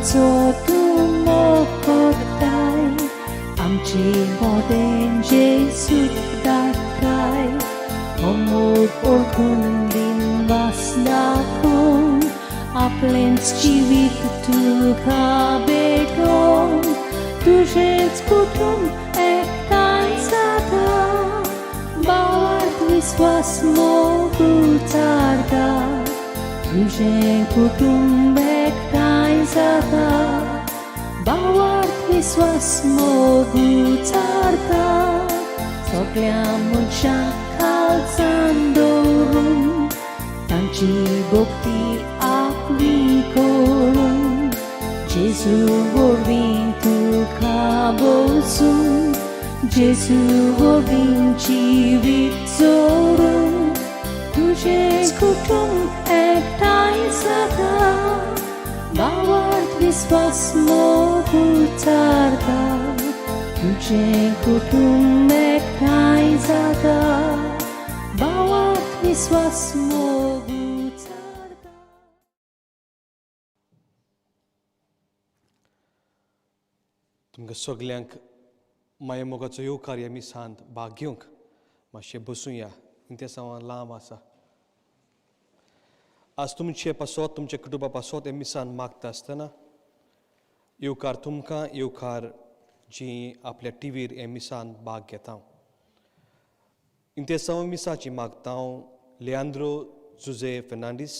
जो तूं मोकोताय आमची मोदें जेसू दाखय होमोग ओळखून दिन वासनाकून आपलेंच जिवीत तुका भेटोवन तुजेंच कुटुंब एकठांय जाता भावार्थ विस्वास मोग उचारता तुजें कुटुंब एकठांय जाता भावार्थ विस्वास मोग उचारता सगळ्या मनशांक खालसाण दवरून तांची भक्ती आपली करून जेजू वरवीं तुका बसून जेजू वरवीं जिवीत जोडून तुजें कुटुंब एकठांय जाता भावार्थ विस्वास मोग उचारता तुजें कुटुंब एकठांय जाता भावार्थ विस्वास मोग उचारता. तुमकां सगल्यांक माये मोगाचो येवकार ह्या मिसांत भाग घेवंक मातशें बसूया ते सावन लांब आसा. आज तुमचे पासत तुमच्या कुटुंबा पासत हे मिसान मागता आसतना येवकार तुमकां येवकार जी आपल्या टीव्हीर हे मिसान भाग घेता. ते सावन मिसाची मागता हांव लियांद्रो जुजे फेर्नांडीस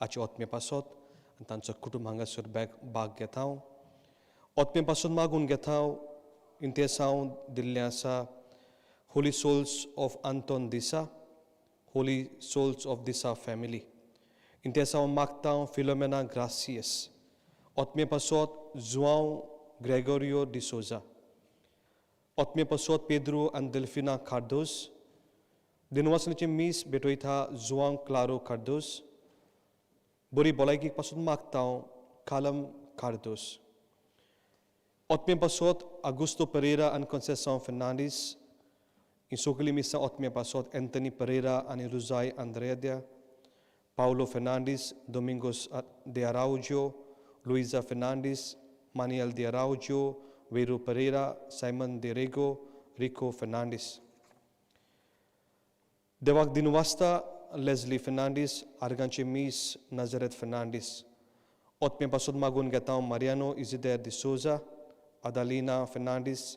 हाचे ओत्मे पासत आनी तांचो कुटुंब हांगासर भाग घेता हांव. ओत्मे पासून मागून घेता हांव ते सावन दिल्लें आसा होली सोल्स ऑफ आंतोन दिसा होली सोल्स ऑफ दिसा फॅमिली. ते सावन मागता हांव फिलोमेना ग्रासियस. ओत्मे पासत जुआंव ग्रेगोरियो डिसोजा. ओत्मे पासत पेद्रो आनी देल्फिना कार्दोस. दिनवासनाचे मीस भेटयता जुआंव क्लारो कार्दोस. बरी भलायकी पासून मागता हांव कालम कार्दोस. ओत्मे पासत आगुस्तो पेरेरा आनी कॉन्सेसांव फेर्नांडीस. ही सगळीं मिसां ओत्मे पासत एंथनी पेरेरा आनी रुजाय Andrea. Paulo Fernandes, Domingos de Araujo, Luisa Fernandes, Manuel de Araujo, Vero Pereira, Simon de Rego, Rico Fernandes. Devak Dinwasta, Leslie Fernandes, Arganche Mis, Nazareth Fernandes. Otme pasod magun gatao Mariano Isider de Souza, Adalina Fernandes,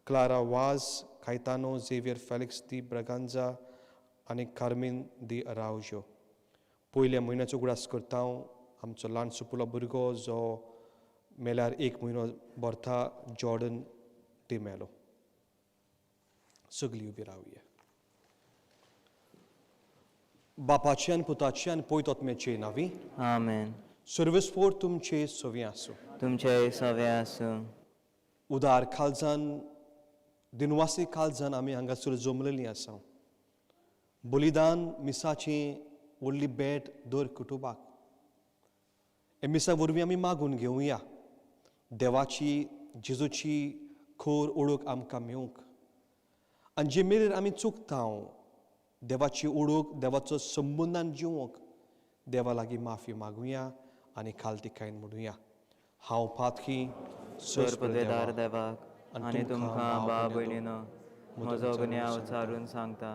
Clara Waz, Caetano Xavier Felix de Braganza, आणि Carmen de Araujo. पयल्या म्हयन्याचो उगडास करता हांव आमचो ल्हान सुपुलो भुरगो जो मेल्यार 1 म्हयनो भरता जॉर्डन डी मेलो. सगळीं उबी रावया. बापाचे आनी पुताचे आनी पयत ओत्म्याचे नांवी आमेन. सर्वेस्पोर तुमचे सवे आसूं. तुमचे सवे आसूं. उदार काळजान दिनवासी काळजान आमी हांगासर जमलेलीं आसा. बलिदान मिसाची व्हडली भेट दर कुटुंबाक. हे मिसा वरवीं आमी मागून घेवया देवाची जेजूची खोर ओळख आमकां मेळूंक. आनी जे मेरेन आमी चुकता देवाची ओळख देवाचो संबंदान जिवंक देवा लागीं माफी मागुया आनी खालतिकायेन म्हणुया. हांव पातकी सर्पदेदार देवाक आनी तुमकां भाव भयणीनो म्हजो गुन्यांव उचारून सांगता.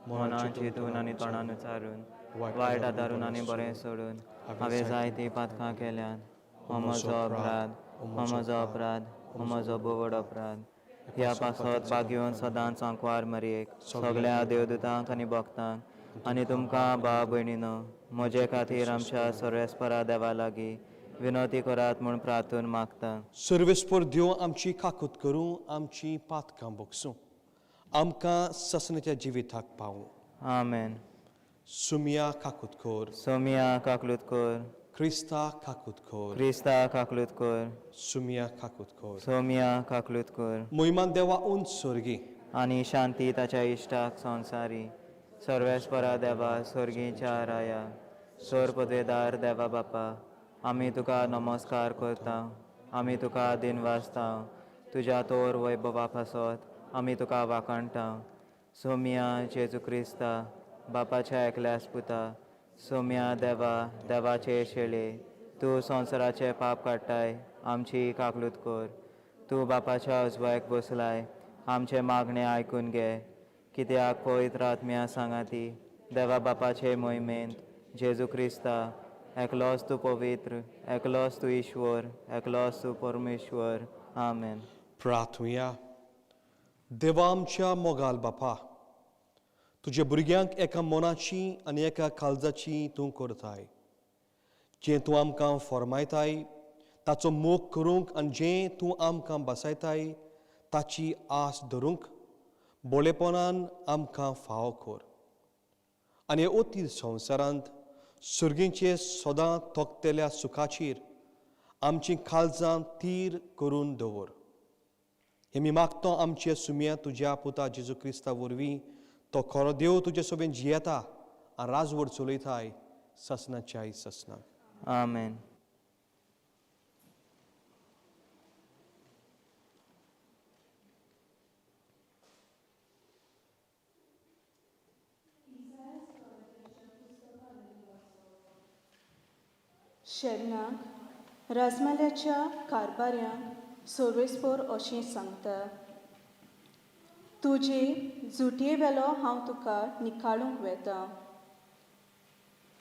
मनान चिंतून आनी तोंडान उचारून वायट आदारून आनी बरें सोडून हांवें जायतीं पातकां केल्यात. हो म्हजो अपराध, हो म्हजो अपराध, हो म्हजो बोवड अपराध. ह्या पासत भाग घेवन सदांच सांकवार मरयेक सगळ्या देवदूतांक आनी भक्तांक आनी तुमकां भाव भयणीनो म्हजे खातीर आमच्या सर्वेस्परा देवा लागीं विनोती करात म्हूण प्रार्थून मागता. सर्वेस्पर देव आमची काकूत करूं आमची पातकां भोगसूं आमकां ससनाच्या जिविताक पावूं. आमेन. सुमिया काकूत कोर. सोमिया काकलूत कोर. क्रिस्ता काकूत कोर. क्रिस्ता काकलूत कोर. सुमिया काकूत कोर. सोमिया काकलूत कोर. मोहिमान देवा उंच स्वर्गी आनी शांती ताच्या इश्टाक संवसारी. सर्वेस्परा देवा स्वर्गीच्या राया. सर्पदेदार देवा बापा आमी तुका नमस्कार करता. आमी तुका दिन वाजता. तुज्या तोर वैभवा पासत आमी तुका वाखाणटा. सोमिया जेजू क्रिस्ता बापाच्या एकल्यास पुता. सोमिया देवा देवाचे शेळे तूं संवसाराचे पाप काडटाय आमची काकलूत कर. तूं बापाच्या अजवायक बसलाय, आमचे मागणे आयकून घे. कित्याक पवित्र आत्म्या सांगा ती देवा बापाचे मोहिमेंत जेजू क्रिस्ता एकलोच तूं पवित्र, एकलोच तूं ईश्वर, एकलोच तूं परमेश्वर. आमेन. प्रार्थुया. देवा आमच्या मोगाल बापा, तुझ्या भुरग्यांक एका मनाची आनी एका काळजाची तूं करताय. जें तूं आमकां फरमायताय ताचो मोग करूंक आनी जें तूं आमकां बसयताय ताची आस धरूंक बोळेपणान आमकां फाव कर. आनी हे ओतीर संवसारांत सुर्गीचे सदां तोखतेल्या सुखाचेर आमची काळजां तीर करून दवर. हे मी मागतो आमचे सुम्या तुज्या पुता जेजू क्रिस्ता वरवीं तो खरो देव तुजे सोबेन जियेता आनी राजवट चलयताय ससनाच्याय ससना. आमेन. शेरनाक राजमाल्याच्या कारभाऱ्यांक सर्वेस्पोर अशें सांगता, तुजे जुटये वेलो हांव तुका निखाळूंक वेता.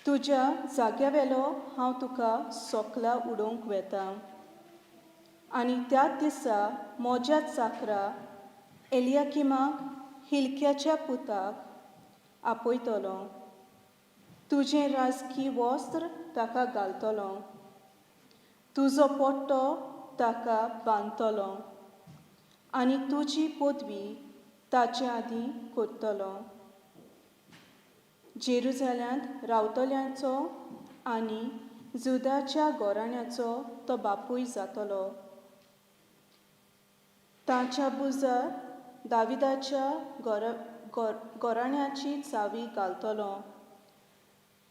तुज्या जाग्या वेलो हांव तुका सोकला उडोवंक वेता. आनी त्याच दिसा म्हज्या चाकरा एलियाकिमाक हिलक्याच्या पुताक आपयतलो. तुजें राजकी वस्त्र ताका घालतलो, तुजो पोट्टो ताका बांदतलो आनी तुजी पदवी ताचे आदीं कोत्तलो. जेरुजाल्यांत रावतल्यांचो आनी जुदाच्या घोराण्याचो तो बापूय जातलो. ताच्या बुजार दाविदाच्या घोराण्याची चावी घालतलो.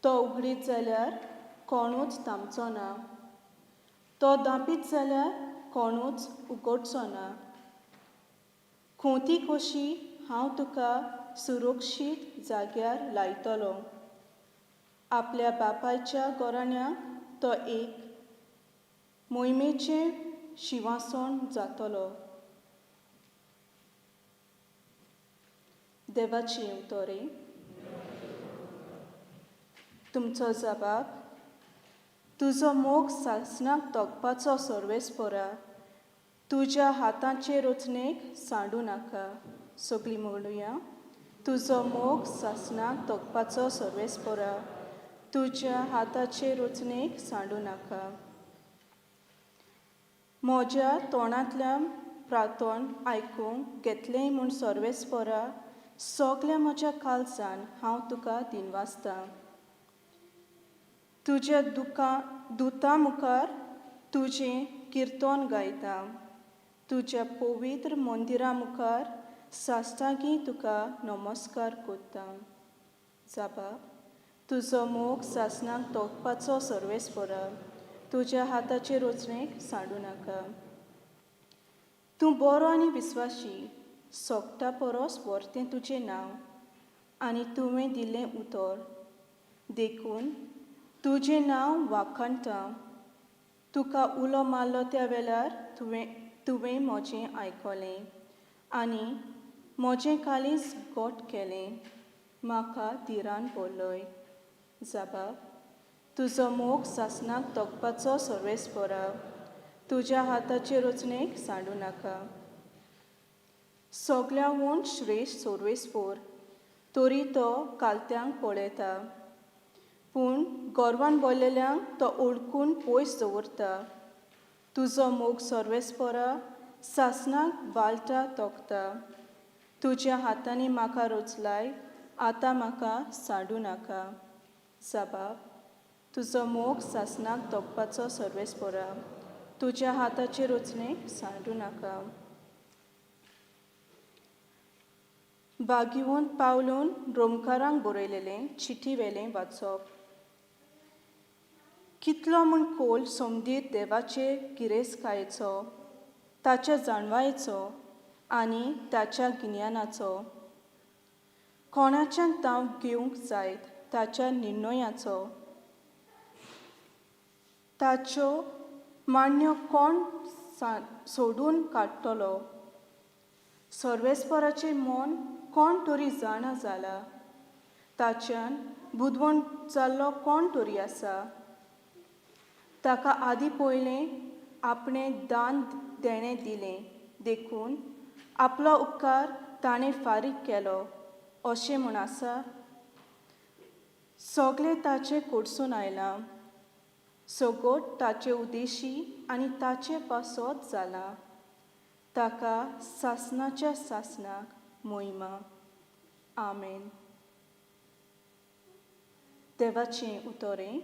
तो उगडीत जाल्यार कोणूच थांबचो ना, तो धांपीत जाल्यार कोणूच उगडचो ना. खोती कशी हांव तुका सुरक्षीत जाग्यार लायतलो. आपल्या बापायच्या घोराण्याक तो एक मोहिमेचें शिंवासण जातलो. देवाची उतोरे. तुमचो जबाब, तुजो मोग सासणाक तोखपाचो सर्वेस्पोरा, तुज्या हातांचे रचनेक सांडू नाका. सगळीं म्हणुया, तुजो मोग सासणाक तोखपाचो सर्वेस्पोरा, तुज्या हाताचे रचनेक सांडू नाका. म्हज्या तोंडांतल्यान प्रार्थन आयकूंक घेतलें म्हूण सर्वेस्पोरा, सगल्या म्हज्या काळजान हांव तुका दिनवासतां. तुज्या दुतां मुखार तुजें किर्तन गायता. तुज्या पवित्र मंदिरा मुखार साश्टांगी तुका नमस्कार करता. जबाब, तुजो मोग सासणाक तोखपाचो सर्वेस्पोरा, तुज्या हाताचे रचनेक सांडू नाका. तूं बरो आनी विस्वासी, सोगटा परस व्हरतें तुजें नांव आनी तुवें दिल्लें उतर. देखून तुजें नांव वाखाणटां. तुका उलो मारलो त्या वेळार तुवें म्हजें आयकलें आनी म्हजें काळीज गोठ केलें. म्हाका धीरान पळय. जबाब, तुजो मोग सासणाक तोखपाचो सर्वेस्पोरा, तुज्या हाताचे रचनेक सांडू नाका. सगळ्याहून श्रेश्ठ सर्वेस्पोर, तरी तो कालत्यांक पळयता, पूण गोरवान भरलेल्यांक तो ओळखून पयस दवरता. तुजो मोग सर्वेस्पोरा सासणाक बालटा तोखता. तुज्या हातांनी म्हाका रचलाय, आतां म्हाका सांडू नाका. जबाब, तुजो मोग सासणाक तोखपाचो सर्वेस्पोरा, तुज्या हाताचे रचनेक सांडू नाका. भाग्यवंत पावलून रोमकारांक बरयलेलें चिठी वेलें वाचप. कितलो म्हूण खोल समजीत देवाचे गिरेस्तकायेचो, ताच्या जाणवायेचो आनी ताच्या गिन्यानाचो. कोणाच्यान तांव घेवंक जायत ताच्या निर्णयाचो, ताच्यो मान्य कोण सोडून काडटलो? सर्वेस्पराचें मन कोण तरी जाणा जाला? ताच्यान बुदवण जाल्लो कोण तरी आसा? ताका आदी पयलें आपणें दान देणें दिलें देखून आपलो उपकार ताणें फारीक केलो अशें म्हूण आसा? सगळें ताचे कडसून आयलां, सगोट ताचे उदेशी आनी ताचे पासत जाला. ताका सासणाच्या सासणाक महिमा. आमेन. देवाचें उतोरें.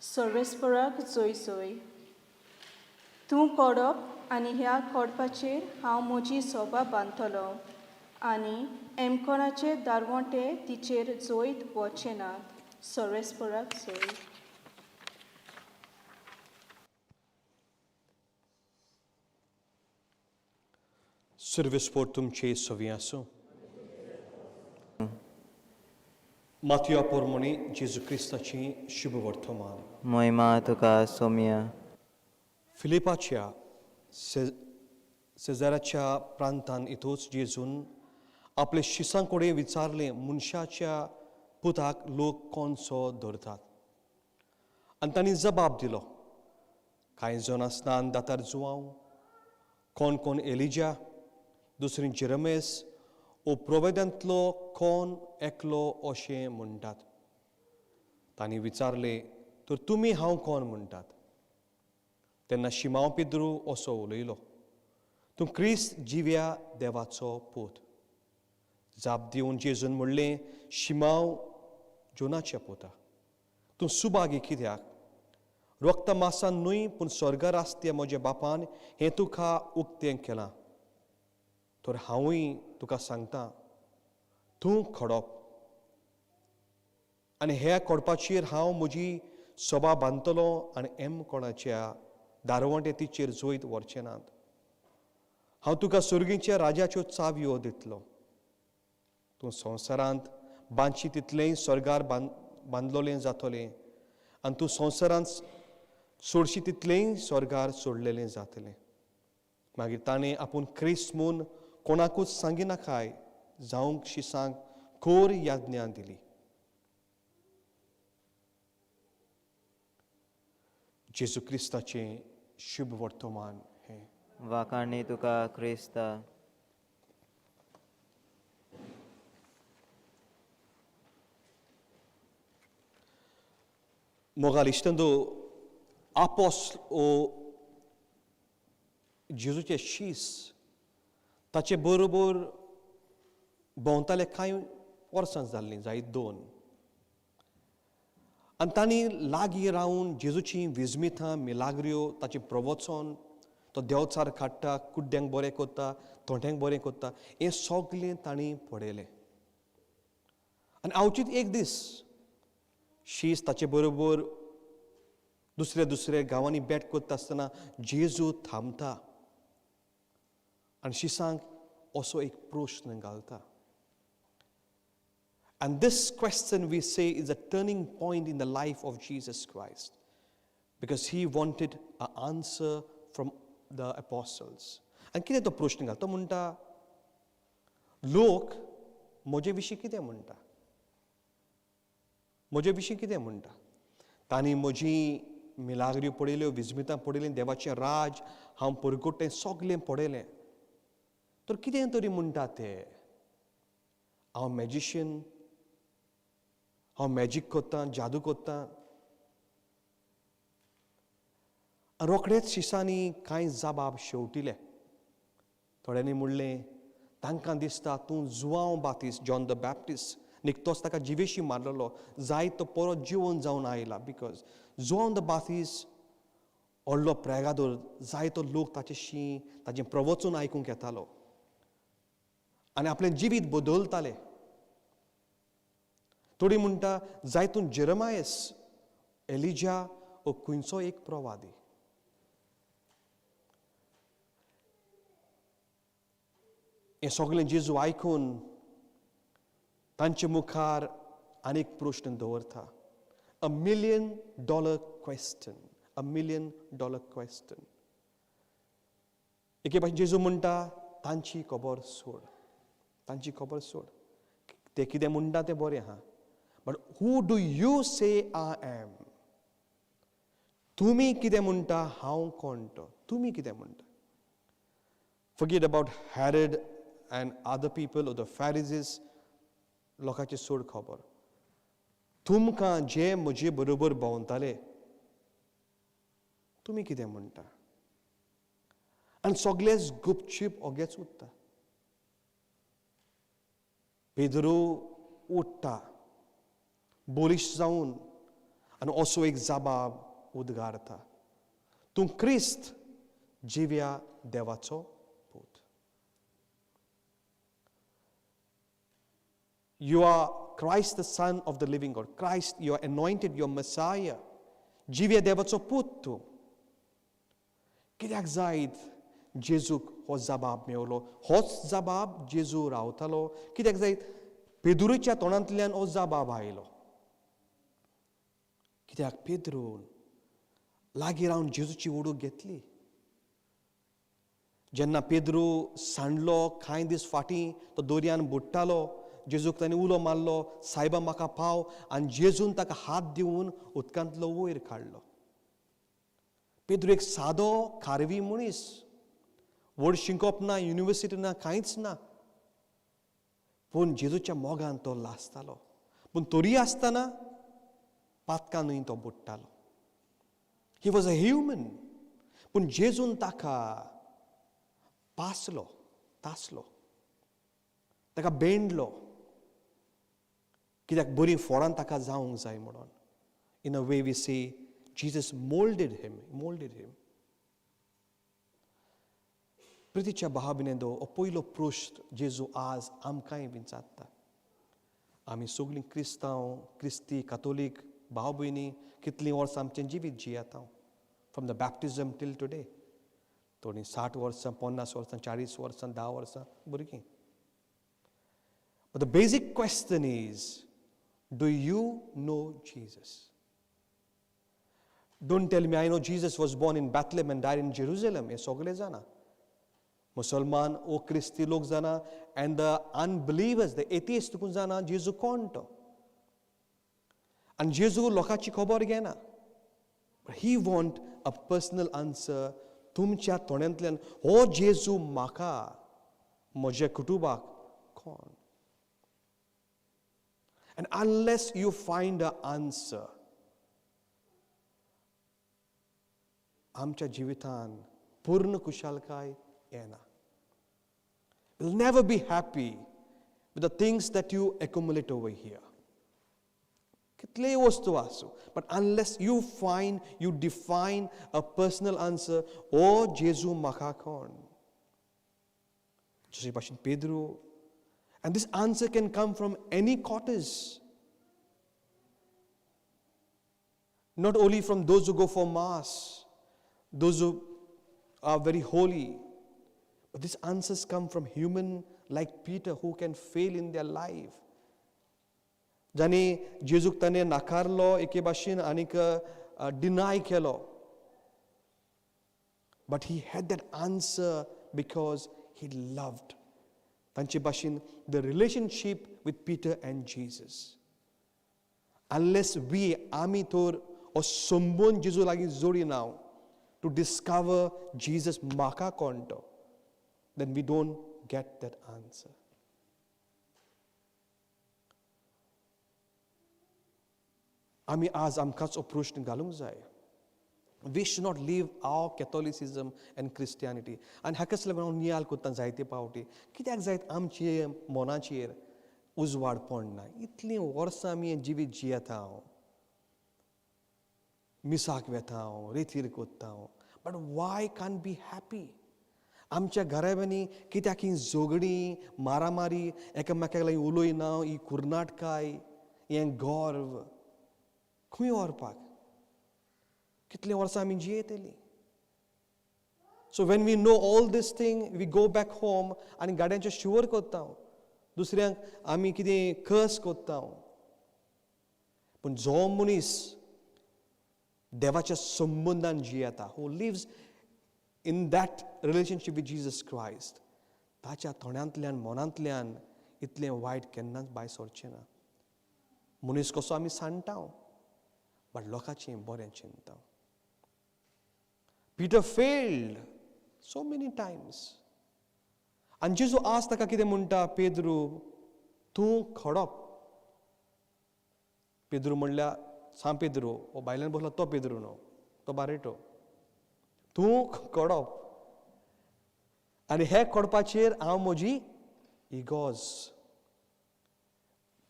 सर्वेस्पराक जय जय. तूं कोडप आनी ह्या कोडपाचेर हांव म्हजी सोबा बांदतलो आनी एमकोणाचे दारवोटे तिचेर जोयत वचे नात. सर्वेस्पराक जय. सर्वेस्पर तुमचे सवी आसूं. मातया पोरमोणी जेजू क्रिस्ताची शुभ वर्तमान. महिमा तुका सोम्या. फिलिपाच्या सेजाराच्या प्रांतान इतूच जेजून आपले शिसां कडेन विचारलें मनशाच्या पुताक लोक कोणसो धरतात. आनी तांणी जबाब दिलो, कांय जाणां स्नान दातार जुवांव, कोण कोण एलिजा, दुसरी जेरमेस ओ प्रोवेदांतलो कोण एकलो अशें म्हणटात. तांणी विचारलें, तर तुमी हांव कोण म्हणटात? तेन्ना शिमाव पेद्रू असो उलयलो, तूं क्रिस्त जिव्या देवाचो पूत. जाप दिवन जेजून म्हणलें, शिमाव जोनाच्या पुता, तूं सुभागी कित्याक? रक्त मासान न्हय पूण स्वर्गार आसत्या म्हज्या बापान हें तुका उक्तें केलां. तर हांवूय तुका सांगतां, तूं खडप आनी ह्या कोडपाचेर हांव म्हजी सोबा बांदतलो आनी कोणाच्या दारवंटे तिचेर जोयत व्हरचे नात. हांव तुका सुर्गीच्या राजाच्यो चावयो दितलो. तूं संवसारांत बांदशी तितलेंय स्वर्गार बांदलोलें जातलें आनी तूं संवसारांत सोडशी तितलेंय स्वर्गार सोडलेलें जातलें. मागीर ताणें आपूण क्रिस्त म्हूण कोणाकूच सांगिनाकाय जावंक शिसांक खोर याज्ञा दिली. जेजू क्रिस्ताचें शुभ वर्तमान हें. वाखाणी तुका क्रिस्ता. मोगाल इश्टंदो आपोस्ल ओ जेजूचे शीस ताचे बरोबर भोंवताले कांय वर्सां जाल्लीं, जायत 2. आनी तांणी लागीं रावन जेजूची विजमितां, मिलाग्र्यो, ताचें प्रवचन, तो देंवचार काडटा, कुड्ड्यांक बरें करता, थोंड्यांक बरें करता, हें सगळें तांणी पळयलें. आनी अवचीत एक दीस शीस ताचे बरोबर दुसऱ्या गांवांनी भेट करता आसतना जेजू थांबता आनी शिसांक असो एक प्रश्न घालता. And this question, we say, is a turning point in the life of Jesus Christ, because he wanted an answer from the apostles. And कितें तो प्रश्न घालता? तो म्हणटा, लोक म्हजे विशीं कितें म्हणटा? म्हजे विशीं कितें म्हणटा? तांणी म्हजी मिलाग्री पळयल्यो, विजमितां पळयलीं, देवाचें राज हांव परगट्टें सगळें पळयलें. तर कितें तरी म्हणटा ते? हांव मॅजिशियन, हांव मॅजीक करतां, जादू करतां. रोखडेच शिसांनी कांय जबाब शेवटिले. थोड्यांनी म्हणलें, तांकां दिसता तूं जुवांव बातिस्ट जॉन द बॅप्टिस्ट निकतोच ताका जिवेशी मारलेलो, जायत तो परत जिवन जावन आयला. बिकॉज जॉन द बातिस्ट व्हडलो प्रेगादोर, जायतो लोक ताचेशी ताचें प्रवचन आयकूंक येतालो आनी आपलें जिवीत बदलताले. थोडी म्हणटा जायतून जेरमायस, एलिजा ओ खंयचो एक प्रवादी. हें सगळें जेजू आयकून तांचे मुखार आनीक प्रश्न दवरता. A $1 million question. A $1 million question. एके भाशेन जेजू म्हणटा तांची खबर सोड. तांची खबर सोड. ते कितें म्हणटा तें बरें आहा. But who do you say I am? तुमी कितें म्हणटा हांव कोण तो? तुमी कितें म्हणटा? Forget about Herod and other people or the Pharisees. लोकांची सोड खबर. तुमकां जे म्हजे बरोबर भोंवताले तुमी कितें म्हणटा? आनी सगळेच गुपचूप ओगेच उरता. पेद्रू उठता बोलिश जावन आनी असो एक जबाब उद्गारता. तूं क्रिस्त जिव्या देवाचो पूत. You are Christ, the Son of the living God. Christ, you are anointed, you are Messiah. जिव्या देवाचो पूत तूं. कित्याक जायत जेजूक हो जबाब मेवलो? होच जबाब जेजू रावतालो. कित्याक जायत पेद्रूच्या तोंडांतल्यान हो जबाब आयलो? कित्याक पेद्रून लागीं रावन जेजूची ओडूक घेतली. जेन्ना पेद्रू सांडलो कांय दीस फाटीं तो दर्यान बुडटालो, जेजूक ताणें उलो मारलो, सायबा म्हाका पाव, आनी जेजून ताका हात दिवन उदकांतलो वयर काडलो. पेद्रू एक सादो खारवी मनीस. व्हड शिंकप ना, युनिवर्सिटी ना, कांयच ना. पूण जेजूच्या मोगान तो लासतालो. पूण तरी आसतना पातकांनूय तो बुडटालो. He was a human. पूण जेजून ताका पासलो, तासलो, ताका बेंडलो. कित्याक बरी फळां ताका जावंक जाय म्हणून. In a way we say Jesus molded him. प्रितीच्या भाव भयणींनो, हो पयलो प्रश्न जेजू आज आमकांय विचारता. आमी सगळीं क्रिस्तांव, क्रिस्ती, कातोलीक भाव भयणी कितलीं वर्सां आमचें जिवीत जियेता फ्रॉम द बॅप्टिजम टील टुडे. थोडीं 60 वर्सां, 50 वर्सां, 40 वर्सां, 10 वर्सां भुरगीं. But the basic question is, do you know Jesus? Don't tell me I know Jesus was born in Bethlehem and died in Jerusalem. हे सगळे जाणा. मुसलमान ओ क्रिस्ती लोक जाणा, and the unbelievers, the atheists तुका जाणा जेजू कोण तो. आनी जेजू लोकांची खबर घेना. But he want a personal answer तुमच्या तोंडांतल्यान. हो जेजू म्हाका, म्हज्या कुटुंबाक कोण? And unless you find an answer, आमच्या जिवितान पूर्ण कुशलकाय येना. You'll never be happy with the things that you accumulate over here. कितलेय वस्तू आसूं, but unless you define a personal answer, ओ जेजू म्हाका कोण? जशे भाशेन Pedro. And this answer can come from any quarters. Not only from those who go for mass, those who are very holy, but these answers come from human like Peter who can fail in their life. जाणी जेजूक ताणें नाकारलो एके भाशेन आनीक deny Kelo. But he had that answer because he loved. तांचे भाशेन the relationship with Peter and Jesus. Unless आमी तर हो संबंद जेजू लागीं जोडिना to discover Jesus म्हाका कोण तो, then we don't get that answer. आमी आज आमकांच हो प्रश्न घालूंक जाय. We should not leave our Catholicism and Christianity. आनी हाकाच लागून हांव नियाल कोत्ता जायते पावटी. कित्याक जायत आमचे मनाचेर उजवाड पडना. इतलीं वर्सां आमी हें जिवीत जियेता हांव. मिसाक वेता हांव, रेतीर कोत्ता हांव. But why can't be happy? आमच्या घराब्यांनी कित्याक ही झगडीं, मारामारी, एकामेकाक लागीं उलोयना, ही कुर्नाटकाय, हें गर्व खंय व्हरपाक? कितलीं वर्सां आमी जियेतलीं. So when we know all this thing, we go back home आनी गाड्यांचे शिवर कोत्ता. दुसऱ्यांक आमी कितें कर्स कोत्ता. पूण जो मनीस देवाच्या संबंधान जियेता, who lives in that relationship with Jesus Christ, ताच्या तोंडांतल्यान मनांतल्यान इतलें वायट केन्नाच भायर सरचें ना. मनीस कसो आमी सांडटा, बट लोकांचें बरें चिंतता. Peter failed so many times. आनी जेजू आज ताका कितें म्हणटा, पेद्रू तूं खडप. पेद्रू म्हणल्यार सांग पेद्रू, हो भायल्यान बसला तो पेद्रू न्हू, तो बारेटो. तूं खडप आनी हे खडपाचेर हांव म्हजी इगोज.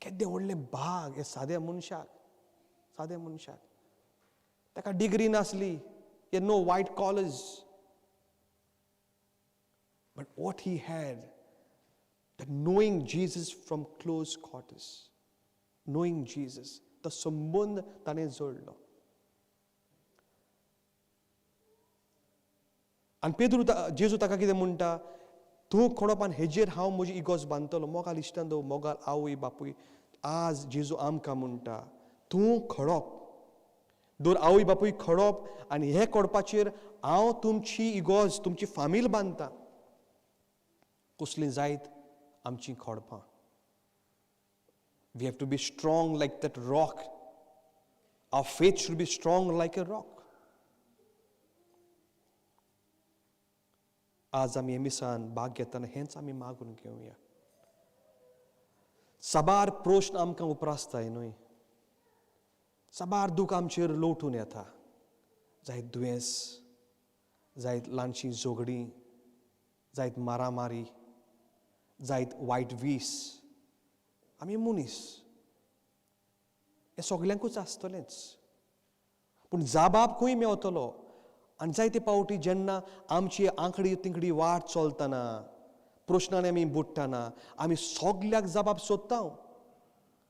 केदें व्हडलें भाग हे साद्या मनशाक. ताका डिग्री नासली, he had no white collars, but what he had, that knowing Jesus from close quarters, knowing Jesus, तो संबंध ताणें जोडलो. आनी पेद्रू जेजू ताका कितें म्हणटा, तूं खडप आनी हेजेर हांव म्हजी इगोज बांदतलो. मोगाल इश्टान दवर, मोगाल आवय बापूय, आज जेजू आमकां म्हणटा तूं खडप. दोर आवय बापूय खडप आनी हे खडपाचेर हांव तुमची इगोज, तुमची फामील बांदता. कसलीं जायत आमचीं खडपां. We have to be strong like that rock. Our faith should be strong like a rock. आज आमी एमिसान भाग घेतना हेंच आमी मागून घेवया. साबार प्रश्न आमकां उपरासताय न्हय. साबार दूख आमचेर लोटून येता. जायत दुयेंस, जायत ल्हानशीं झगडीं, जायत मारामारी, जायत वायट वीस. आमी मनीस, हें सगल्यांकूच आसतलेंच. पूण जाबाब खंय मेवतलो. आनी जायते पावटी जेन्ना आमची आंखडी तिंकडी वाट चलतना, प्रश्नांनी आमी बुडटाना, आमी सगल्याक जाबाब सोदता,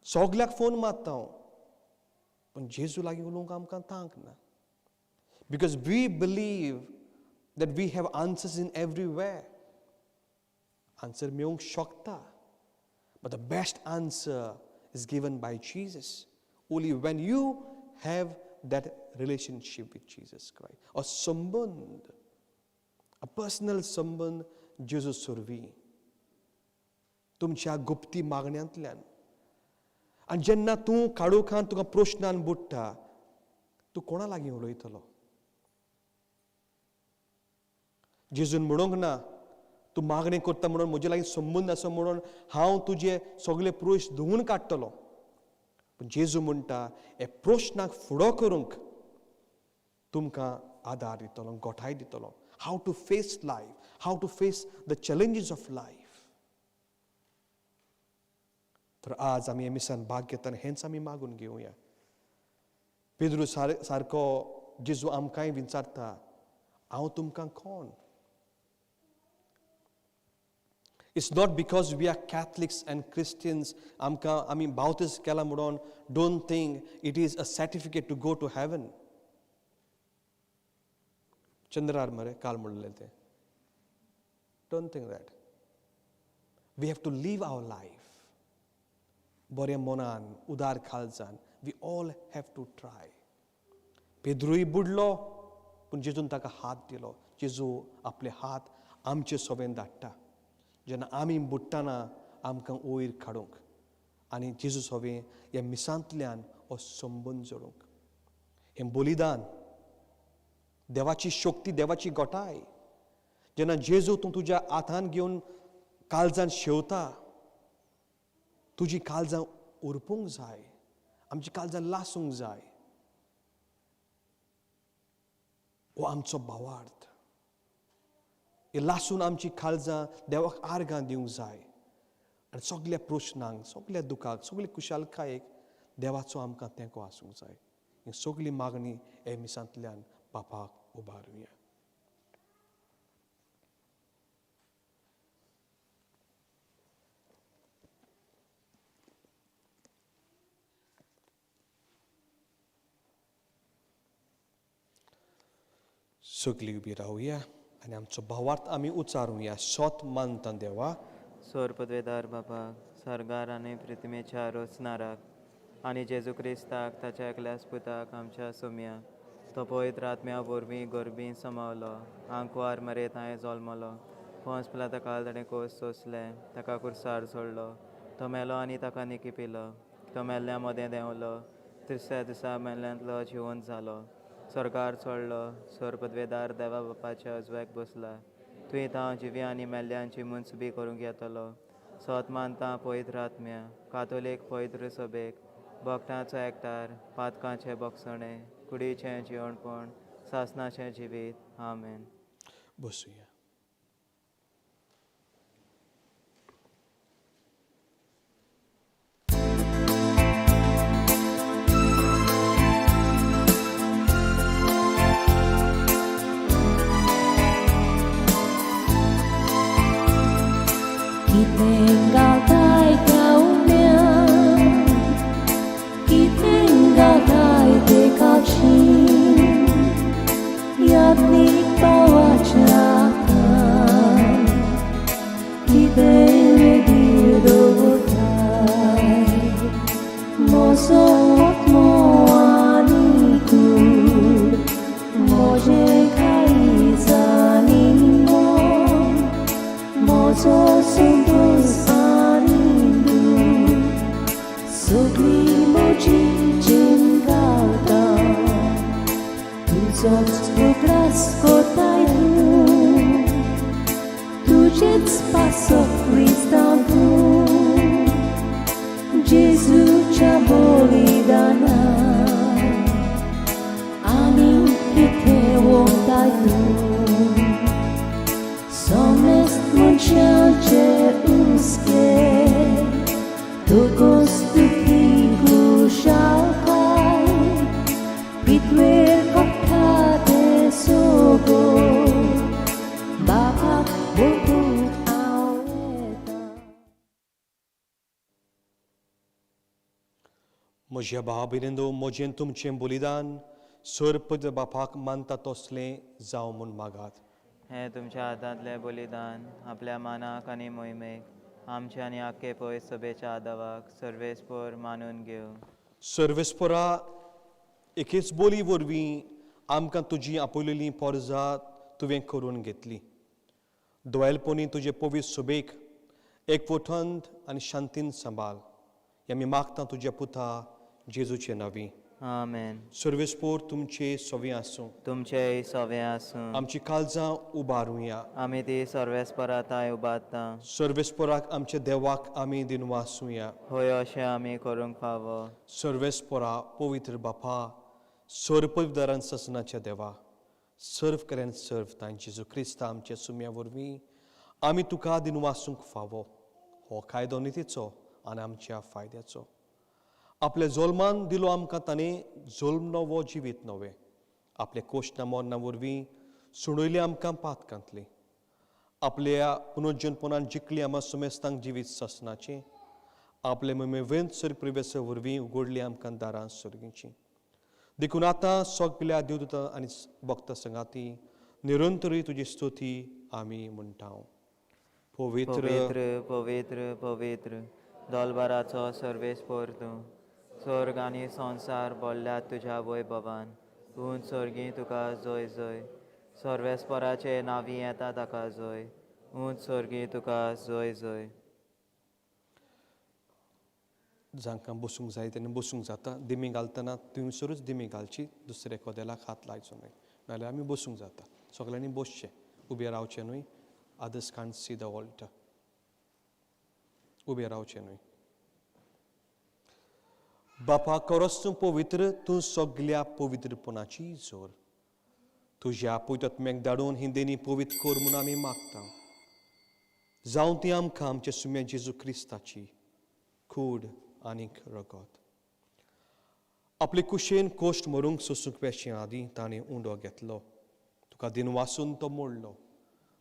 सगल्याक फोन मारता, पूण जेजू लागीं उलोवंक आमकां तांक ना. Because we believe that we have answers in everywhere. Answer मेळूंक शकता, but the best answer is given by Jesus. Only when you have that relationship with Jesus Christ. A sambandh, a personal sambandh जेजू सोरवी. तुमच्या गुप्ती मागण्यांतल्यान. आनी जेन्ना तूं काळोखान तुका प्रश्नान बुडटा, तूं कोणा लागीं उलयतलो? जेजून म्हणूंक ना, तूं मागणी करता म्हणून म्हजे लागीं संबंद आसा म्हणून हांव तुजे सगळे प्रश्न धुवून काडटलो. पूण जेजू म्हणटा, हे प्रश्नाक फुडो करूंक तुमकां आदार दितलो, गोठाय दितलो. How to face life, how to face the challenges of life. तर आज आमी एमिसान भाग घेतना हेंच आमी मागून घेवया. पेद्रू सारको जेजू आमकांय विचारता, हांव तुमकां कोण? It's not because we are Catholics and Christians, आमी बावतीस केला म्हणून don't think it is a certificate to go to heaven. चंद्रार मरे काल म्हणलें तें. Don't think that. We have to live our life. बऱ्या मनान, उदार काळजान. We all have to try. पेद्रूय बुडलो, पूण जेजून ताका हात दिलो. जेजू आपले हात आमचे सोबेन धाडटा. जेन्ना आमी बुडटाना आमकां वयर काडूंक आनी जेजू सोबें ह्या मिसांतल्यान हो संबंद जोडूंक. हें बलिदान, देवाची शक्ती, देवाची गोठाय. जेन्ना जेजू तूं तुज्या हातान घेवन काळजान शेवता, तुजी काळजां उरपूंक जाय, आमची काळजां लासूंक जाय. हो आमचो भावार्थ. हे लासून आमची काळजां देवाक आर्गां दिवंक जाय. आनी सगळ्या प्रश्नांक, सगळ्या दुखाक, सगळ्या कुशालकायेक देवाचो आमकां तेंको आसूंक जाय. ही सगळी मागणी हे मिसांतल्यान बापाक उबारुया. सगळीं उबी रावया आनी आमचो भावार्थ आमी उच्चारूया. सोत मानता देवा, सोर पदवेदार बापाक, सर्गार आनी पृथ्वीच्या रोचणाराक, आनी जेजू क्रिस्ताक ताच्या एकल्याच पुताक आमच्या सुम्या तो पवित्र आत्म्या वरवीं गरबी समावलो आंकवार मरेत हांवें जल्मलो पोंस पिलाता काल ताणें कोस सोंसलें ताका कुर्सार सोडलो तो मेलो आनी ताका निकी पिलो तो मेल्ल्या मदें देंवलो तिसऱ्या दिसा मेल्ल्यांतलो जिवंत जालो स्वर्गार चडलो सोर पदवेदार देवा बापाच्या उजव्याक बसला तुवें हांव जिव्या आनी मेल्ल्यांची मुन्सुबी करूंक येतलो सोत मानता पवित्र आत्म्या कातोलीक पवित्र सभेक भक्तांचो एकठार पातकांचें भक्षणें कुडीचें जेवणपण सासणाचें जिवीत आमेन. बसूया. Tinggalkan gaunnya, tinggalkan dekauci, yakni bawa cerahkan, kita didotai, mosot moaniku, moje kaizanimo, mozo sundos anindu, sublimo cincingalta, tuzot ukras kotaitu, tujet spasok Kristantu, Jezu caboli dana, aning kite wong taitu. Somest munciace uske, tukos tukiku shalkai, pitwer kokate sogo, bapak bukut aweta. म्हज्या भाव भयणींनो म्हजें तुमचें बलिदान सोरपद बापाक मानता तसलें जावं म्हूण मागात. हें तुमच्या हातांतलें बलिदान आपल्या मानाक आनी मोहिमेक आमचे आनी आख्खे पळय सभेच्या आदावाक सर्वेस्पर मानून घेवं. सर्वेस्परा एकेच बोली वरवीं आमकां तुजी आपयलेलीं पोरजां तुवें करून घेतली. दोळेलपणी तुजे पवित्र सभेक एकवटंत आनी शांतीन सांबाळ हें आमी मागता तुज्या पुता जेजूचे नांवी. आमेन. सर्वेस्पोर तुमचे सवे आसूं. तुमचेय सवे आसूं. आमची काळजां उबारुया. आमी ती सर्वेस्पराताय उबारता. सर्वेस्पोराक आमच्या देवाक आमी दिनवासुया. होय अशें आमी करूंक फावो. सर्वेस्पोरा पवित्र बापा सर्पविदारान ससनाच्या देवा सर्व करेन सर्व तां जेजू क्रिस्ता आमच्या सुम्या वरवीं आमी तुका दिनवासूंक फावो हो कायदो नितीचो आनी आमच्या फायद्याचो. आपल्या जल्मान दिलो आमकां ताणें जल्म नवो जिवीत नवें आपले कोश्टां मोन्ना वरवीं सुणयली आमकां पातकांतली. आपल्या पुनर्जन्मपणान जिखली आमकां समेस्तांक जिवीत ससनाचें आपले मेवेंत सर प्रवेशा वरवीं उगडली आमकां दारां सर्गीचीं. देखून आतां सगल्या देवदूतां आनी भक्तां संगाती निरंतरूय तुजी स्तुती आमी म्हणटा. पवित्र पवित्र पवित्र पवित्र दोलबाराचो सर्वेस्पोर तूं स्वर्ग आनी संवसार बोल्ल्यात तुज्या वैभवान उंच सर्गी तुका जय जय. सर्वेस्पराचे नांवी येता ताका जय. उंच सर्गी तुका जय जय. जांकां बसूंक जाय तेन्ना बसूंक जाता. दिमी घालतना थंयसरूच दिमी घालची दुसऱ्या कोदेलाक हात लायचो न्हय नाल्यार आमी बसूंक जाता. सगल्यांनी बसचें उबें रावचें न्हय. Others can't see the altar. उबें रावचें न्हय. बापा खरोच तूं पवित्र तूं सगल्या पवित्रपणाची जोर तुज्या पवित्रात्म्याक धाडून ही देणी पवित्र कर म्हूण आमी मागता. जावं ती आमकां आमच्या सुम्या जेजू क्रिस्ताची कूड आनीक रगत. आपले कुशेन कोश्ट मरूंक सोंसूंक पेशें आदीं ताणें उंडो घेतलो. तुका दिन वासून तो मोडलो.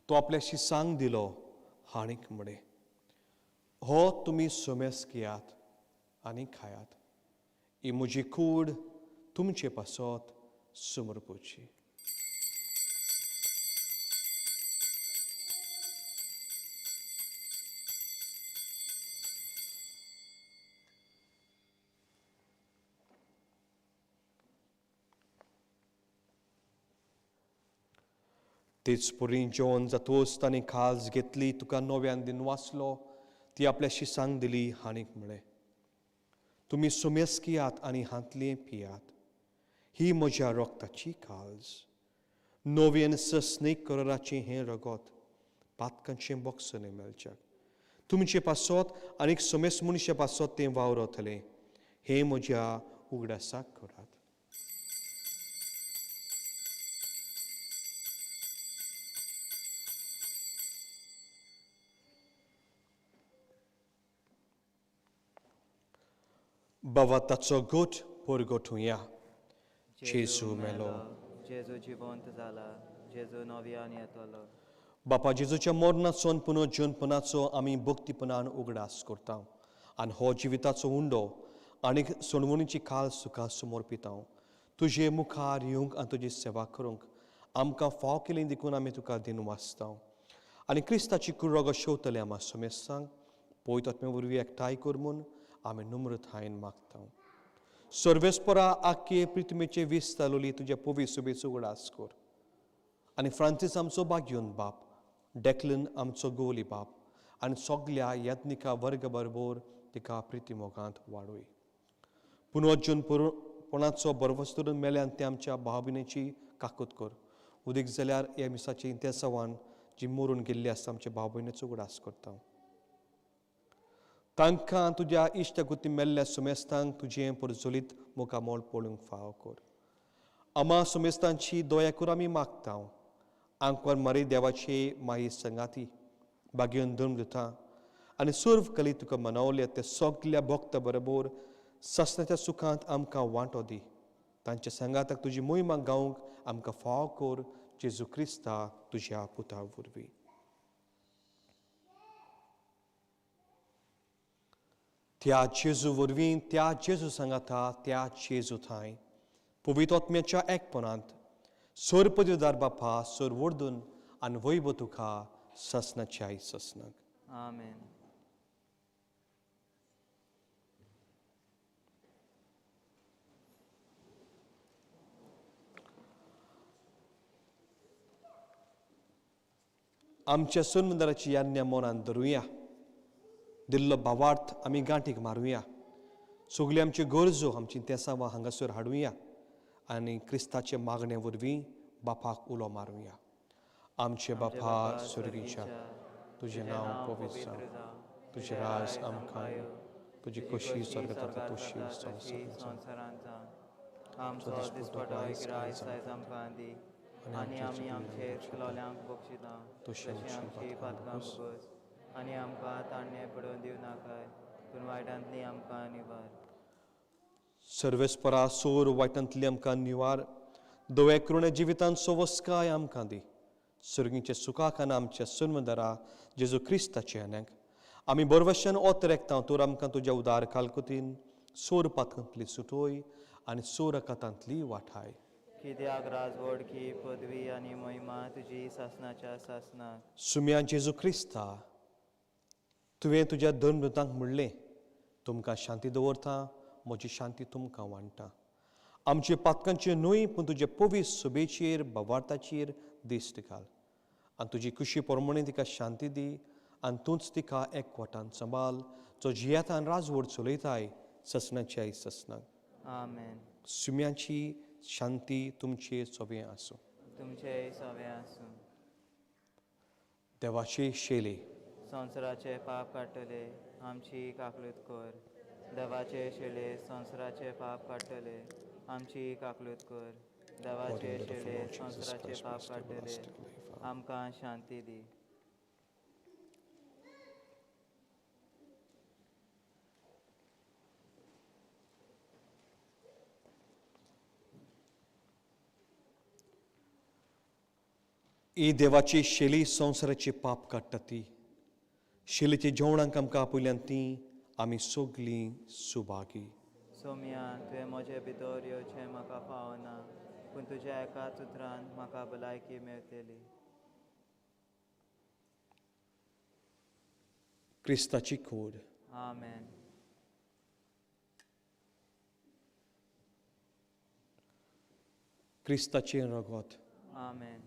तो आपल्याशी सांग दिलो हाणीक म्हणें हो तुमी सोमेस घेयात आनी खायात. ही म्हजी कूड तुमचे पासत समर्पूची. तेच परीं जेवण जातोच तांणी खाज घेतली, तुका नव्यान दिन वाचलो, ती आपल्या शिसांक दिली, हाणीक म्हळें, तुमी सुमेस कियात आनी हातलें पियात, ही म्हज्या रोगताची काळज. नव्यान सस्नीक कराराचें हें रगत पातकांचें बोगसलें मेलच्याक. तुमचे पासत आनीक सुमेस मनशे पासत तें वावरतलें, हें म्हज्या उगडासाक करात. बाबा ताचो गोठ परगटुया. जेजू मेलो. जेजू जिवंत जाला. जेजू नव्यान येतलो. बापा जेजूच्या मरणाचो आनी पुनर्जन्मपणाचो आमी भक्तीपणान उगडास करता, आनी हो जिविताचो उंडो आनीक सोडवणीची काल सुखा समर्पिता. तुजे मुखार येवंक आनी तुजी सेवा करूंक आमकां फाव केलें देखून आमी तुका दिन वाचता. आनी क्रिस्ताची कुर्रगो शेवतले आमा समेस्तांक पयत आत्मे वरवीं एकठांय कर म्हूण आमी नम्रतायेन मागता. सर्वेस्परा आख्खे पृथ्वीचे विस्तालोली तुज्या पवी सुबेचो उगडास कर. आनी फ्रांसीस आमचो बाग्योन बाप, डेक्लन आमचो गोवली बाप, आनी सगल्या यत्निका वर्ग बरोबर तिका प्रितीमोगांत वाडोय. पुनर्जन्मपणाचो बरवस धरून मेल्यान ते आमच्या भावभिणेची काकूत कर. उदीक जाल्यार ह्या मिसाची इंतेसावान जी मरून गेल्ली आसता आमच्या भाव भयणीचो उगडास करता. तांकां तुज्या इश्टगुती मेल्ल्या सुमेस्तांक तुजें परजोलीत मुखामोल पळोवंक फाव कर. आमा सुमेस्तांची दया कर आमी मागता. आंकवार मारी देवाचे माई संगाती बागेवन धर्म दिता आनी सर्व कली तुका मनवले ते सगल्या भक्ता बरोबर ससनाच्या सुखांत आमकां वांटो दी. तांच्या संगाताक तुजी मोहिमा गावंक आमकां फाव कर. जेजू क्रिस्ता तुज्या पुता वरवीं. त्या जेजू वरवीं, त्या जेजू सांगाता, त्या जेजू थंय पवित्र आत्म्याच्या एकपणांत सर्पदिदार बापा सर वर्दून आनी वैभव तुका ससनाच्याय ससनाक. आमेन. आमच्या सुनमंदराची याज्ञा मनान धरुया. दिल्लो भावार्थ आमी गांठीक मारुया. सगळी आमची गरजो आमची तेसांवां हांगासर हाडुया आनी क्रिस्ताचे मागणे वरवीं बापाक उलो मारुया. आमचे बापा स्वर्गीच्या, तुजें नांव पवित्र जावं, तुजें राज आमकां येवं, तुजी कशी स्वर्गांत जाता तशी संवसारांत जावं. आमचो दिसपटो गिरायस आयज आमकां दी, आनी आमी आमचे इश्टलोल्यांक बक्षिता तशी आमची पातकां भोगोस, आनी आमकां ताणणे पडोवन दिवं नाकाय, पूण वायटांतली आमकां निवार. सर्वेस्परा सोर वायटांतली आमकां निवार. दोळे करुणे जिवितांत सवस्काय आमकां दी. सर्गीचे सुखाक आनी आमच्या सुनमंदरा जेजू क्रिस्ताचे आन्याक आमी बरवशान ओत रेखता. तर आमकां तुज्या उदार कालकुतीन सोर पातकांतली सुटोय आनी सोर कातांतली वाठाय. कित्याक राजवडकी पदवी आनी मोहिमा तुजी सासनाच्या सासनाक. सुम्या जेजू क्रिस्ता, तुवें तुज्या धर्मदूतांक म्हणलें, तुमकां शांती दवरता, म्हजी शांती तुमकां वांटा. आमचे पातकांचे न्हय पूण तुजे पवित्र सुबेचेर भावार्थाचेर दिश्ट घाल. आनी तुजी खुशी प्रमाणे तिका शांती दी आनी तूंच तिका एकवटान सांबाळ, जो जियेतान राजवड चलयताय ससनाच्याय ससनाक. आमेन. सुम्याची शांती तुमचे सवे आसूं. तुमचे सवे आसूं. देवाचे शेले, संवसाराचे पाप काडटले आमची काकलूत कर. देवाचे शेळे संवसाराचे पाप काडटले आमची काकलूत कर. देवाचे शेळे संवसाराचे पाप काडटले आमकां शांती दी. ही देवाची शेली संवसाराचे पाप काडटा ती. शेलीचे जेवणाक आमकां आपयल्यान ती आमी सगलीं सुभागी. सोम्या, तुवें म्हजे भितर येवचें म्हाका फावना, पूण तुज्या एकाच उतरान म्हाका भलायकी मेळटली. क्रिस्ताची कूड. आमेन. क्रिस्ताचें रगत. आमेन.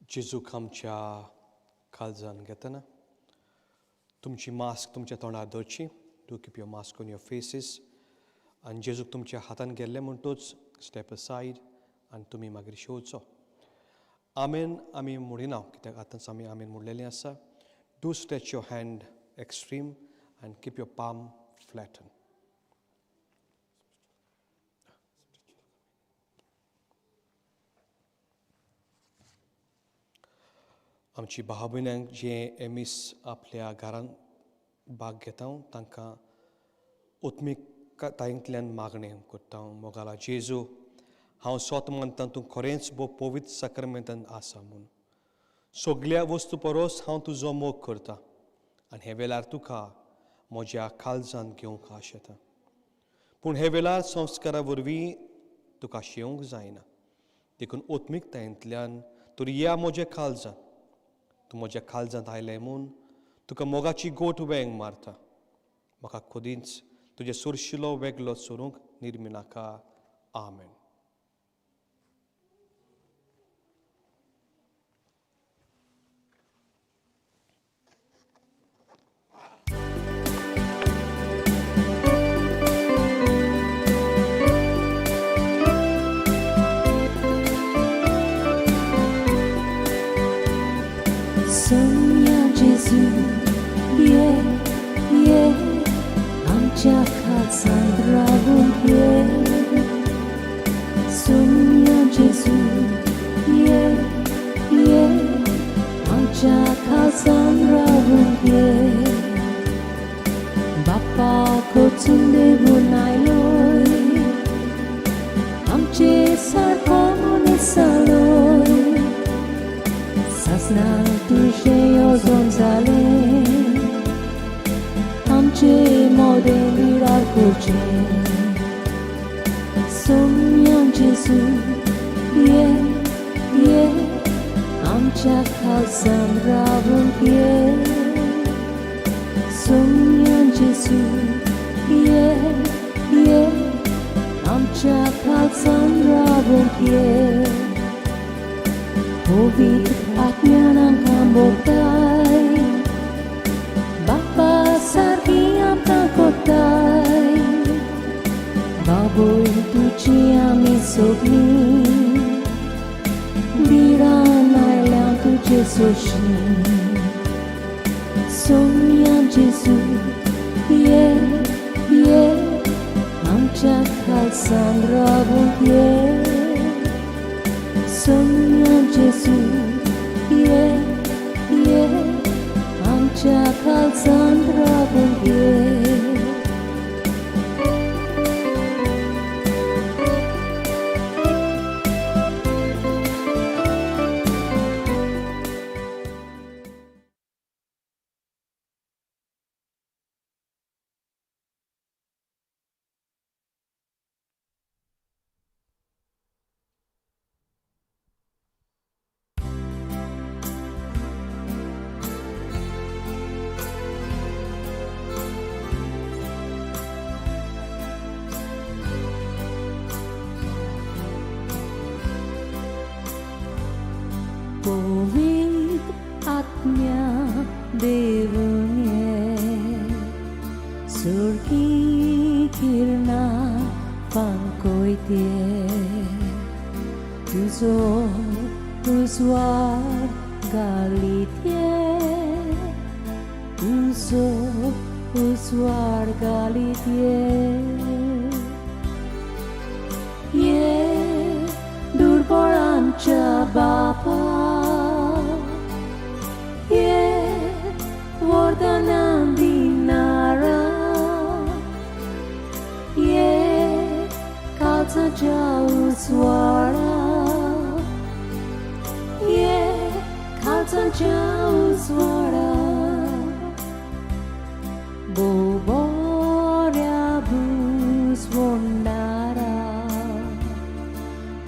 जेजूक आमच्या काळजान घेतना तुमची मास्क तुमच्या तोंडार दवरची. Do keep your mask on your faces. आनी जेजूक तुमच्या हातान गेल्ले म्हणटूच स्टेप असायड आनी तुमी मागीर शेवचो. आमेन आमी म्हणिना कित्याक आतांच आमी आमेन म्हणलेलीं आसा. Do stretch your hand extreme आनी कीप युअर पाम फ्लॅटन. आमची भाव भयणांक जे एमीस आपल्या घरान भाग घेता तांकां उत्मिकतायेंतल्यान मागणें करता. मोगाला जेजू, हांव स्वता मानता तूं खरेंच पवित्र साक्रमेंतान आसा म्हूण. सगळ्या वस्तू परस हांव तुजो मोग करतां आनी हे वेळार तुका म्हज्या काळजान घेवंक आशेता. पूण हे वेळार संस्कारा वरवीं तुका शेवंक जायना. देखून उत्मिकतायेंतल्यान तर या म्हज्या काळजान, तूं म्हज्या काळजांत आयलें म्हूण तुका मोगाची गोट वेंग मारता. म्हाका कधीच तुजे सुरशिलो वेगळो सोरूंक निर्मिनाका. आमेन. Sogna Gesù, आमच्या काळजान रावून घे. Sogna Gesù, आमच्या काळजान रावून घे. बाप्पा कोचून देवून आयलोय, आमचे सारको मनीस जालोय. सासना तुझे येवजण जालें, आमचे मोदें विरार करचें. Sogna Gesù, आमच्या काळजान रावून घे. Sogna Gesù, आमच्या काळजान रावून घे. पवित्र आत्म्यान आमकां भोगताय, बाप्पा सारकी आमकां कोत्ताय. बाबोय तुजी आमी सगळीं, बिरान आयल्या तुजे सोशीं. Sogna Gesù, आमच्या काळजान रावून घे. Sogna Gesù, आमच्या काळजान रावून घे. पवित्र आत्म्या देवून ये, सुरकी किरणां पांकोयते. तुजो उजवाड घालीत ये, तुजो उजवाड घालीत ये. दुर्बळांच्या बापा, वरदानां दिनारा, काळजाच्या उजवाडा, काळजाच्या उजवाडा. बोबऱ्या भुजवणारा,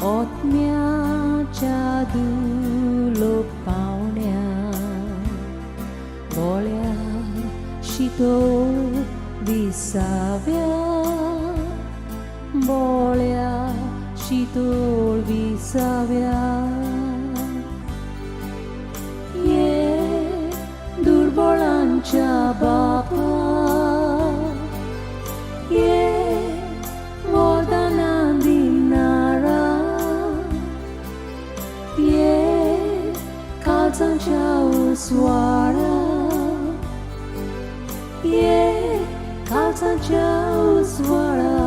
आत्म्याच्या धुलो पावण्या. बोळ्या शीतळ विसाव्या, बोळ्या शीतळ विसाव्या. Baba, ye Vodana Dinara, ye Kaltan Chau Swara, ye Kaltan Chau Swara.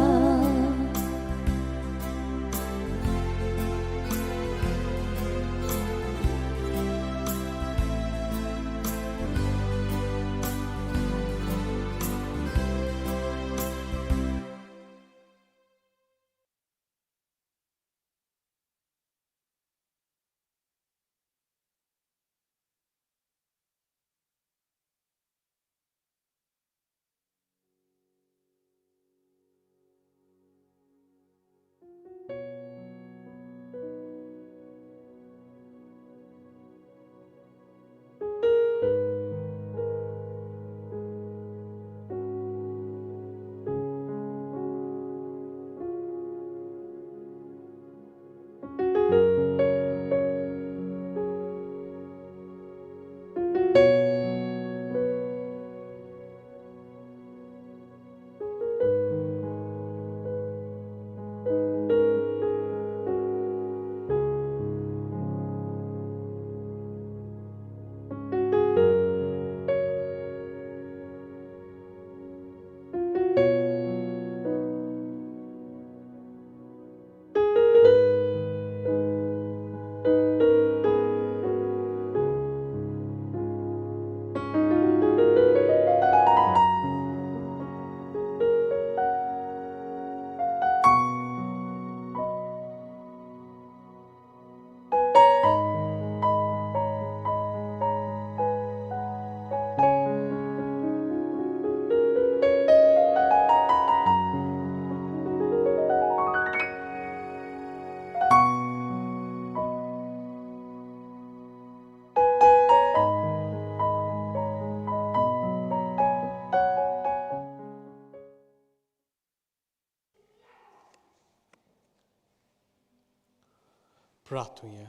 प्रार्थूया.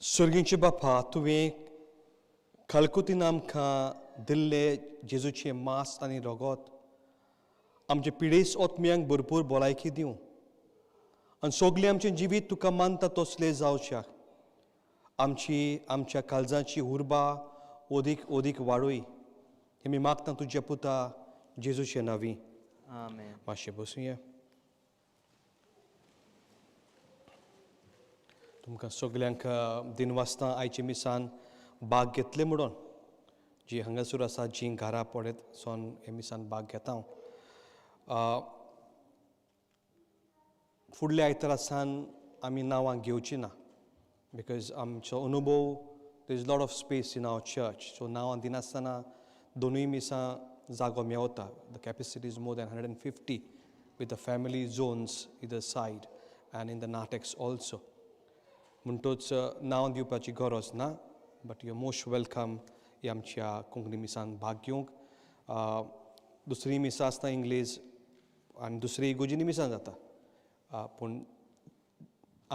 स्वर्गीचे बापा, तुवें कळकुतीन आमकां दिल्ले जेजूचे मास आनी रगत आमचे पिडेस ओतम्यांक भरपूर भलायकी दिवं आनी सगळें आमचें जिवीत तुका मानता तसलें जावच्या. आमच्या काळजांची उर्बा ओदीक ओदीक वाडोय. हें आमी मागता तुज्या पुता जेजूचे नांवी. आमेन. मातशें बसूया. तुमकां सगल्यांक दिनवासतां आयचे मिसान भाग घेतले म्हणून जी हांगासर आसा जीं घरां पडत सोन हे मिसान भाग घेता हांव. फुडल्या आयतारा सान आमी नांवां घेवची ना बिकॉज आमचो अनुभव there is lot of space in our church. So नांवां दिनासतना दोनूय मिसां जागो मेवता. The capacity is more than 150 with the family zones either side and in the narthex also. म्हणटूच नांव दिवपाची गरज ना, बट यू मोस्ट वेलकम ही आमच्या कोंकणी मिसान भाग घेवंक. दुसरी मिसां आसता इंग्लीज आनी दुसरी इगोजिनी मिसां जाता, पूण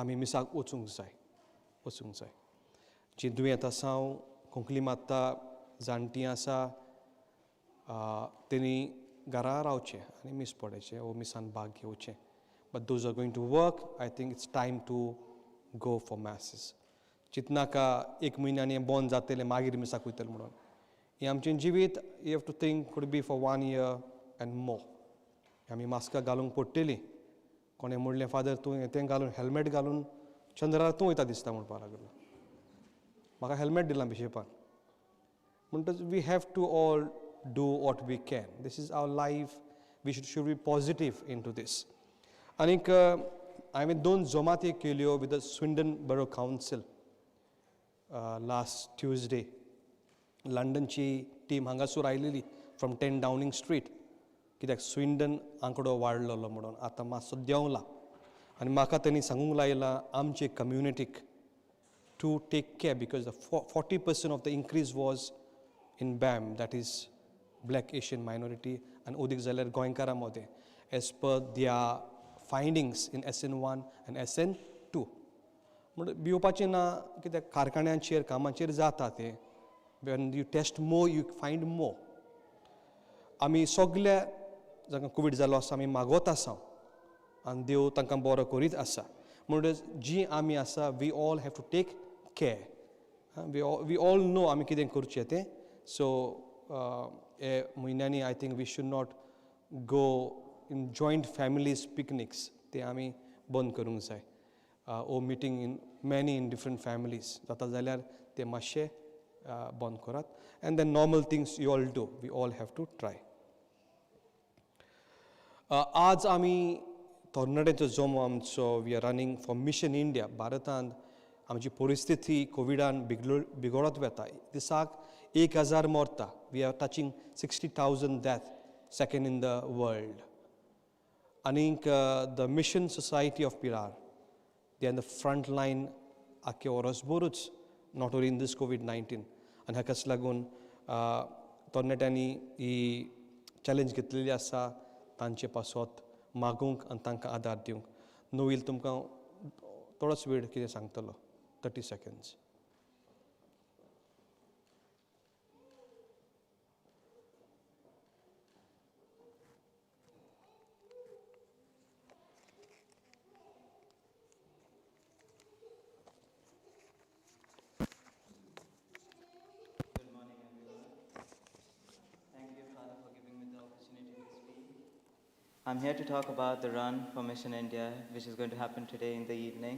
आमी मिसाक वचूंक जाय. जीं दुयेंत आसा कोंकणी मात्ता जाणटीं आसा तेणी घरा रावचें आनी मीस पडचें वो मिसान भाग घेवचें. But those are going to work, I think it's time to go for masses. चिंतनाका एक म्हयन्यानी बंद जातलें मागीर मिसाक वयतलें म्हणून. हें आमचें जिवीत you have to think could be for 1 year and more. आमी मास्कां घालूंक पडटलीं. कोणें म्हणलें फादर तूं तें घालून हेल्मेट घालून चंद्रार तूं वयता दिसता म्हणपा लागलो. म्हाका हेल्मेट दिलां बिशेपान. म्हणटच we have to all do what we can. This is our life. We should be positive into this. Anik हांवें 2 जमाती केल्यो with the Swindon Borough Council last Tuesday. लंडनची टीम हांगासर आयलेली फ्रॉम 10 Downing Street. कित्याक स्विंडन आंकडो वाडलेलो म्हणून आतां मातसो देंवला. आनी म्हाका तेणी सांगूंक लायलां आमचे कम्युनिटीक to take care because 40% of the increase was in BAM, that is Black Asian minority, and odik जाल्यार गोंयकारां मदें as per their findings in SN1 and SN2. म्हणजे भिवपाचें ना कित्याक कारखान्यांचेर कामाचेर जाता तें when you test more you find more आमी सगल्या जांकां कोवीड जालो आसा आमी मागोत आसा आनी देव तांकां बरो करीत आसा म्हणटच जी आमी आसा we all have to take care we all know आमी कितें करचें तें सो हे म्हयन्यांनी I think we should not go in joint families picnics ते आमी बंद करूंक जाय ओ meeting in many in different families जाता जाल्यार ते मातशे बंद करात and then normal things you all do we all have to try आज आमी तरणाट्यांचो जमो आमचो we are running for mission India भारतांत आमची परिस्थिती कोविडान बिगडत वता दिसाक 1000 मरता we are touching 60,000 death second in the world आनीक the mission society of Pilar they are the front line आख्खे वर्सभरूच not only in these COVID-19 आनी हाकाच लागून तरणाट्यांनी ही चॅलेंज घेतलेली आसा तांचे पासत मागूंक आनी तांकां आदार दिवंक नवील तुमकां थोडोच वेळ कितें सांगतलो 30 seconds. I'm here to talk about the run for Mission India, which is going to happen today in the evening.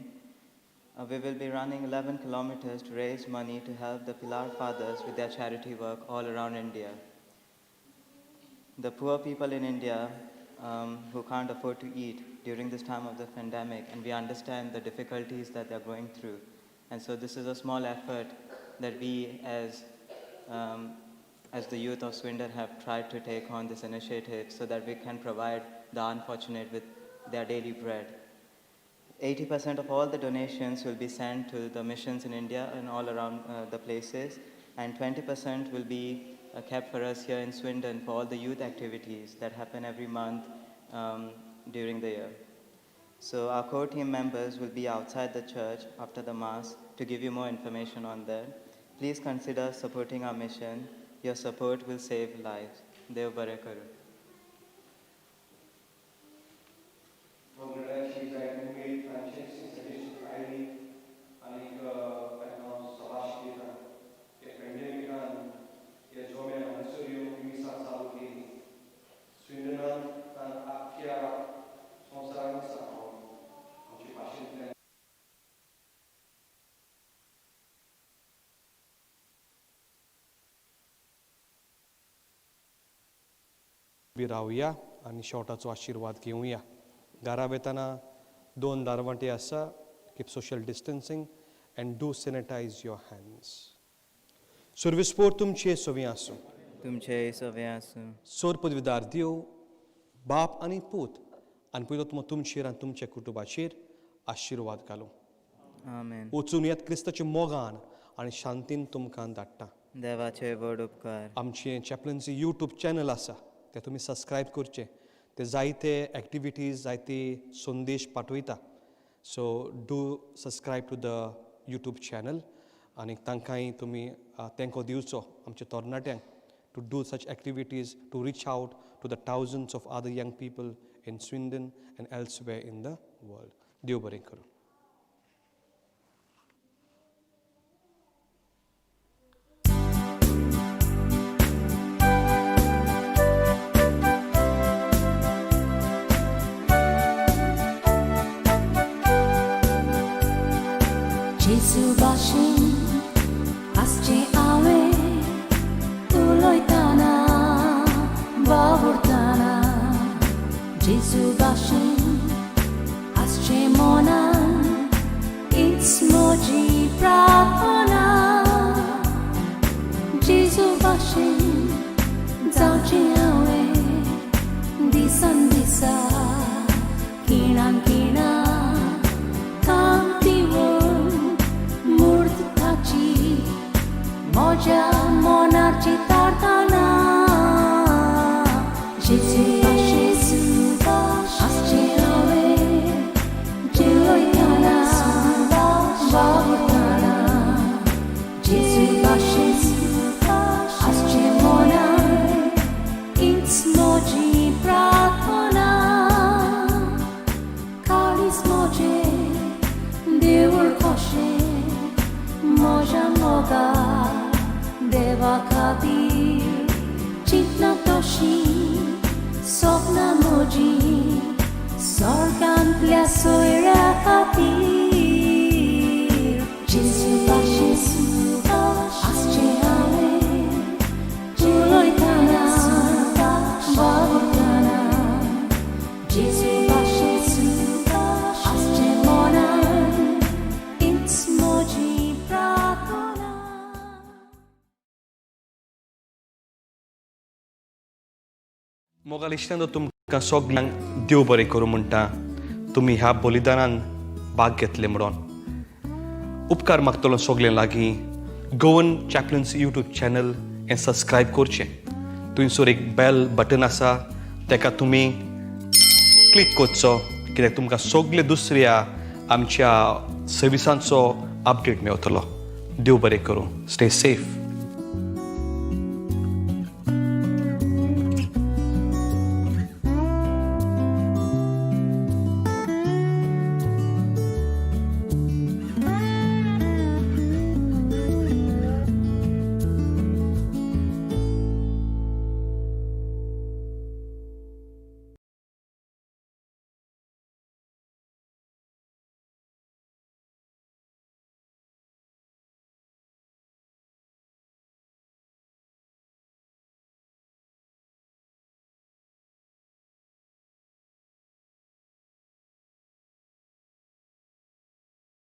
We will be running 11 kilometers to raise money to help the Pilar Fathers with their charity work all around India. The poor people in India who can't afford to eat during this time of the pandemic, and we understand the difficulties that they're going through. And so this is a small effort that we as the youth of Swindon have tried to take on this initiative so that we can provide the unfortunate with their daily bread. 80% of all the donations will be sent to the missions in India and all around the places, and 20% will be kept for us here in Swindon for all the youth activities that happen every month during the year. So our core team members will be outside the church after the Mass to give you more information on that. Please consider supporting our mission. Your support will save lives. Dev bare karu. बी रावया आनी शॉर्टाचो आशिर्वाद घेवया घरा वेताना 2 दारवटे आसा keep social distancing and do sanitise your hands सर्विस्पोर तुमचे सवी आसूं तुमचे सवे आसूं सोर पदवीदार देव बाप आनी पूत आनी पयलो तुमचेर आनी तुमच्या कुटुंबाचेर आशिर्वाद घालूं आमेन. वचून येत क्रिस्ताचे मोगान आनी शांतीन तुमकां धाडटा देवाचे व्हड उपकार. आमचें चॅप्लन्सी यूट्यूब चॅनल आसा ते तुमी सबस्क्रायब करचे ते जायते एक्टिविटीज जायते संदेश पाठवयता so do subscribe to the YouTube channel आनी तांकांय तुमी तेंको दिवचो आमच्या तरणाट्यांक to do such activities to reach out to the thousands of other young people in Swindon and elsewhere in the world देव बरें करूं. Jesu bashin asche awe uloitana bahurtana Jesu bashin asche monan it's moji prarthana Jesu bashin जावचे awe disan disa kinan kina Moja monarci tartana Jesu asce awe Jeloitana देवा खातीर चिंतना तशी सपनां म्हजी स्वर्गांतल्या सोयऱ्या खातीर जेजू भाशेन आसचें हांवें उलयतना वावरतना जेजू भाशेन आसचें मनान हीच म्हजी प्रार्थना. मोगाल इश्टांनो तुमकां सगल्यांक देव बरें करूं म्हणटा तुमी ह्या बलिदानान भाग घेतले म्हणून. उपकार मागतलो सगळे लागीं गोवन चॅपलन्स यूट्यूब चॅनल हें सबस्क्रायब करचें. थंयसर एक बेल बटन आसा ताका तुमी क्लिक करचो कित्याक तुमकां सगळे दुसऱ्या आमच्या सर्विसांचो अपडेट मेळटलो. देव बरें करूं. Stay safe.